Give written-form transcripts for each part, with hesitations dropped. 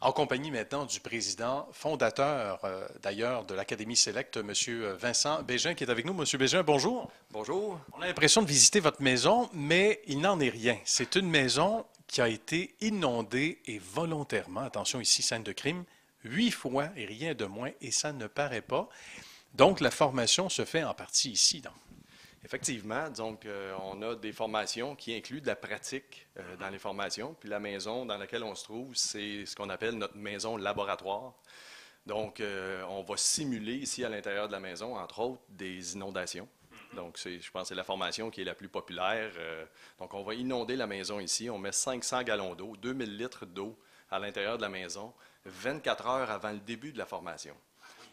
En compagnie maintenant du président fondateur, d'ailleurs, de l'Académie Select, M. Vincent Bégin, qui est avec nous. Monsieur Bégin, bonjour. Bonjour. On a l'impression de visiter votre maison, mais il n'en est rien. C'est une maison qui a été inondée et volontairement, attention ici, scène de crime, 8 fois et rien de moins, et ça ne paraît pas. Donc, la formation se fait en partie ici, donc. Effectivement, donc on a des formations qui incluent de la pratique dans les formations. Puis la maison dans laquelle on se trouve, c'est ce qu'on appelle notre maison laboratoire. Donc on va simuler ici à l'intérieur de la maison, entre autres, des inondations. Donc je pense que c'est la formation qui est la plus populaire. Donc on va inonder la maison ici. On met 500 gallons d'eau, 2000 litres d'eau à l'intérieur de la maison, 24 heures avant le début de la formation.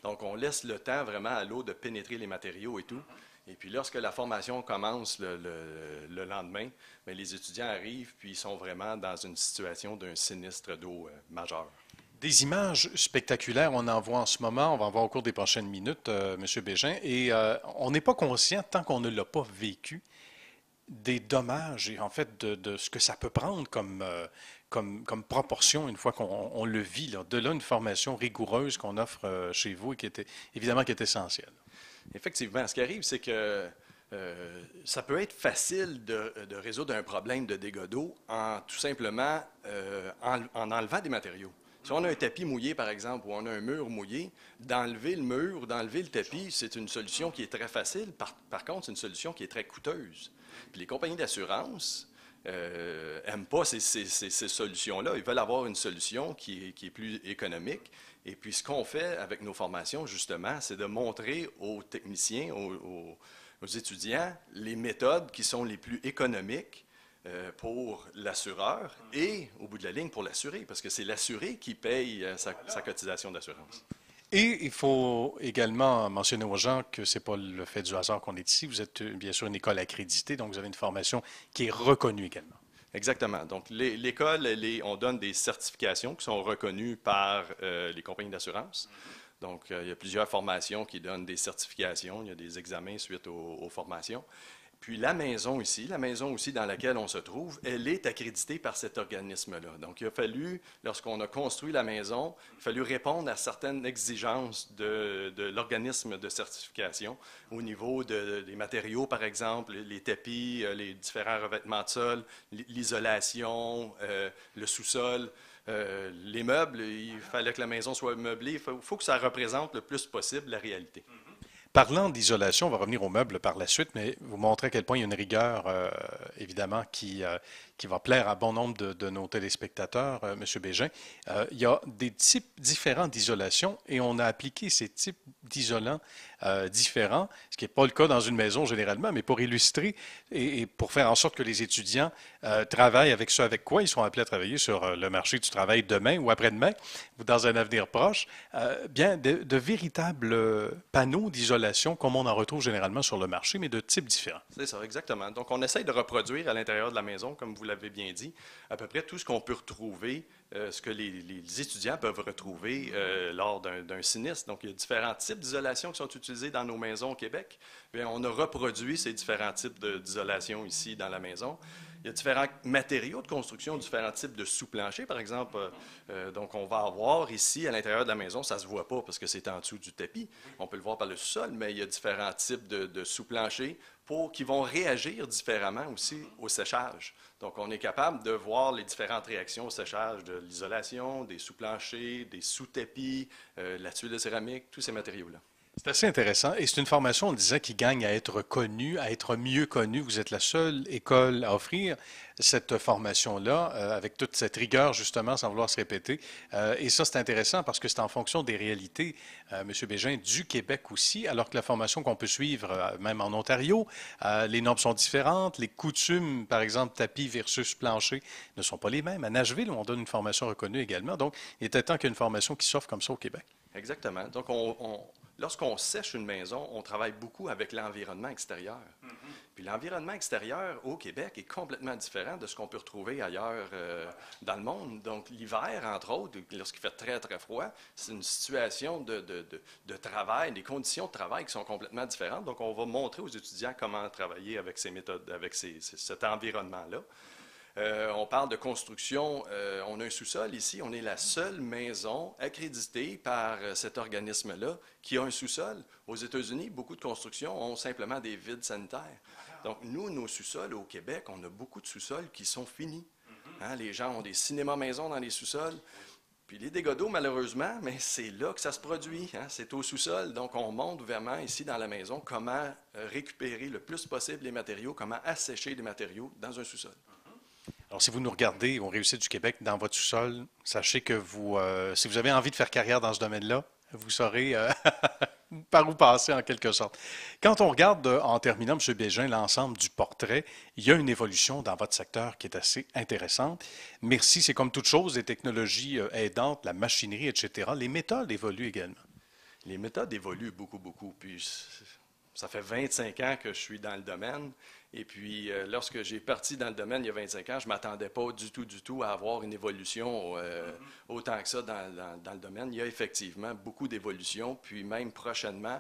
Donc on laisse le temps vraiment à l'eau de pénétrer les matériaux et tout. Et puis lorsque la formation commence le lendemain, bien, les étudiants arrivent puis ils sont vraiment dans une situation d'un sinistre d'eau majeur. Des images spectaculaires, on en voit en ce moment, on va en voir au cours des prochaines minutes, M. Bégin, et on n'est pas conscient, tant qu'on ne l'a pas vécu, des dommages et en fait de ce que ça peut prendre comme proportion une fois qu'on le vit. Là. De là, une formation rigoureuse qu'on offre chez vous et qui était évidemment qui est essentielle. Effectivement, ce qui arrive, c'est que ça peut être facile de résoudre un problème de dégâts d'eau en tout simplement en enlevant des matériaux. Si on a un tapis mouillé, par exemple, ou on a un mur mouillé, d'enlever le mur, d'enlever le tapis, c'est une solution qui est très facile. Par contre, c'est une solution qui est très coûteuse. Puis les compagnies d'assurance n'aiment pas ces solutions-là. Ils veulent avoir une solution qui est plus économique. Et puis, ce qu'on fait avec nos formations, justement, c'est de montrer aux techniciens, aux étudiants, les méthodes qui sont les plus économiques pour l'assureur et, au bout de la ligne, pour l'assuré, parce que c'est l'assuré qui paye sa cotisation d'assurance. Et il faut également mentionner aux gens que ce n'est pas le fait du hasard qu'on est ici. Vous êtes bien sûr une école accréditée, donc vous avez une formation qui est reconnue également. Exactement. Donc, l'école, on donne des certifications qui sont reconnues par les compagnies d'assurance. Donc, il y a plusieurs formations qui donnent des certifications. Il y a des examens suite aux formations. Puis la maison ici, la maison aussi dans laquelle on se trouve, elle est accréditée par cet organisme-là. Donc, il a fallu, lorsqu'on a construit la maison, il a fallu répondre à certaines exigences de l'organisme de certification au niveau des matériaux, par exemple, les tapis, les différents revêtements de sol, l'isolation, le sous-sol. Les meubles, il fallait que la maison soit meublée. Il faut que ça représente le plus possible la réalité. Parlant d'isolation, on va revenir aux meubles par la suite, mais vous montrez à quel point il y a une rigueur, évidemment, qui va plaire à bon nombre de nos téléspectateurs, M. Bégin. Il y a des types différents d'isolation et on a appliqué ces types d'isolants différents, ce qui n'est pas le cas dans une maison généralement, mais pour illustrer et pour faire en sorte que les étudiants travaillent avec ce avec quoi ils sont appelés à travailler sur le marché du travail demain ou après-demain ou dans un avenir proche, bien de véritables panneaux d'isolation comme on en retrouve généralement sur le marché, mais de types différents. C'est ça, exactement. Donc, on essaye de reproduire à l'intérieur de la maison, comme vous l'avez bien dit, à peu près tout ce qu'on peut retrouver, ce que les étudiants peuvent retrouver lors d'un sinistre. Donc, il y a différents types d'isolation qui sont utilisés dans nos maisons au Québec. Bien, on a reproduit ces différents types d'isolation ici dans la maison. Il y a différents matériaux de construction, différents types de sous-planchers, par exemple. Donc, on va avoir ici, à l'intérieur de la maison, ça ne se voit pas parce que c'est en dessous du tapis. On peut le voir par le sol, mais il y a différents types de sous-planchers qui vont réagir différemment aussi au séchage. Donc, on est capable de voir les différentes réactions au séchage de l'isolation, des sous-planchers, des sous-tapis, la tuile de céramique, tous ces matériaux-là. C'est assez intéressant et c'est une formation, on le disait, qui gagne à être connue, à être mieux connue. Vous êtes la seule école à offrir cette formation-là avec toute cette rigueur, justement, sans vouloir se répéter. Et ça, c'est intéressant parce que c'est en fonction des réalités, M. Bégin, du Québec aussi, alors que la formation qu'on peut suivre, même en Ontario, les normes sont différentes, les coutumes, par exemple, tapis versus plancher, ne sont pas les mêmes. À Nashville, on donne une formation reconnue également. Donc, il était temps qu'il y ait une formation qui s'offre comme ça au Québec. Exactement. Donc, lorsqu'on sèche une maison, on travaille beaucoup avec l'environnement extérieur. Puis l'environnement extérieur au Québec est complètement différent de ce qu'on peut retrouver ailleurs dans le monde. Donc l'hiver, entre autres, lorsqu'il fait très, très froid, c'est une situation de travail, des conditions de travail qui sont complètement différentes. Donc on va montrer aux étudiants comment travailler avec ces méthodes, avec cet environnement-là. On parle de construction. On a un sous-sol ici. On est la seule maison accréditée par cet organisme-là qui a un sous-sol. Aux États-Unis, beaucoup de constructions ont simplement des vides sanitaires. Donc, nous, nos sous-sols au Québec, on a beaucoup de sous-sols qui sont finis. Hein, les gens ont des cinémas maisons dans les sous-sols. Puis les dégâts d'eau, malheureusement, mais c'est là que ça se produit. Hein, c'est au sous-sol. Donc, on montre vraiment ici dans la maison comment récupérer le plus possible les matériaux, comment assécher les matériaux dans un sous-sol. Alors, si vous nous regardez au Réussite du Québec, dans votre sous-sol, sachez que si vous avez envie de faire carrière dans ce domaine-là, vous saurez par où passer en quelque sorte. Quand on regarde, en terminant, M. Bégin, l'ensemble du portrait, il y a une évolution dans votre secteur qui est assez intéressante. Merci, c'est comme toute chose, les technologies aidantes, la machinerie, etc. Les méthodes évoluent également. Les méthodes évoluent beaucoup, beaucoup. Puis, ça fait 25 ans que je suis dans le domaine. Et puis, lorsque j'ai parti dans le domaine il y a 25 ans, je ne m'attendais pas du tout à avoir une évolution autant que ça dans le domaine. Il y a effectivement beaucoup d'évolutions. Puis même prochainement,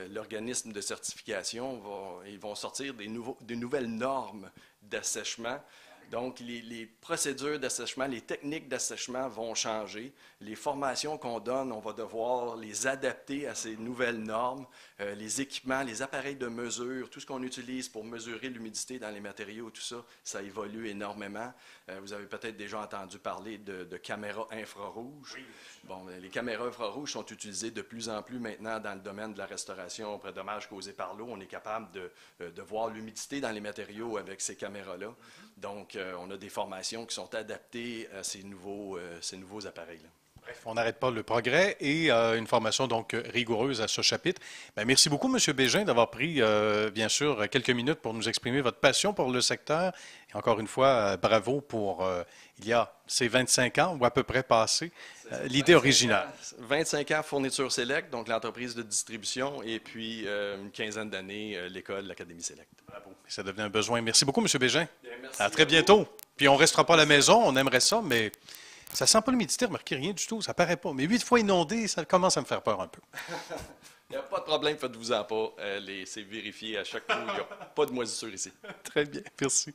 l'organisme de certification, ils vont sortir des nouvelles normes d'assèchement. Donc, les procédures d'assèchement, les techniques d'assèchement vont changer. Les formations qu'on donne, on va devoir les adapter à ces nouvelles normes. Les équipements, les appareils de mesure, tout ce qu'on utilise pour mesurer l'humidité dans les matériaux, tout ça, ça évolue énormément. Vous avez peut-être déjà entendu parler de caméras infrarouges. Oui. Bon, les caméras infrarouges sont utilisées de plus en plus maintenant dans le domaine de la restauration après dommages causés par l'eau. On est capable de voir l'humidité dans les matériaux avec ces caméras-là. Donc, on a des formations qui sont adaptées à ces nouveaux appareils-là. Bref, on n'arrête pas le progrès et une formation donc rigoureuse à ce chapitre. Bien, merci beaucoup, M. Bégin, d'avoir pris, bien sûr, quelques minutes pour nous exprimer votre passion pour le secteur. Et encore une fois, bravo pour, il y a ces 25 ans ou à peu près passé, l'idée originale. 25 ans Fourniture Select, donc l'entreprise de distribution, et puis une quinzaine d'années, l'école, l'Académie Select. Bravo. Ça devient un besoin. Merci beaucoup, M. Bégin. Bien, merci à très bientôt. Puis on ne restera pas à la maison, on aimerait ça, mais ça ne sent pas l'humidité, remarquez, rien du tout, ça ne paraît pas. Mais 8 fois inondé, ça commence à me faire peur un peu. Il n'y a pas de problème, faites-vous-en pas. C'est vérifié à chaque coup, il n'y a pas de moisissure ici. Très bien, merci.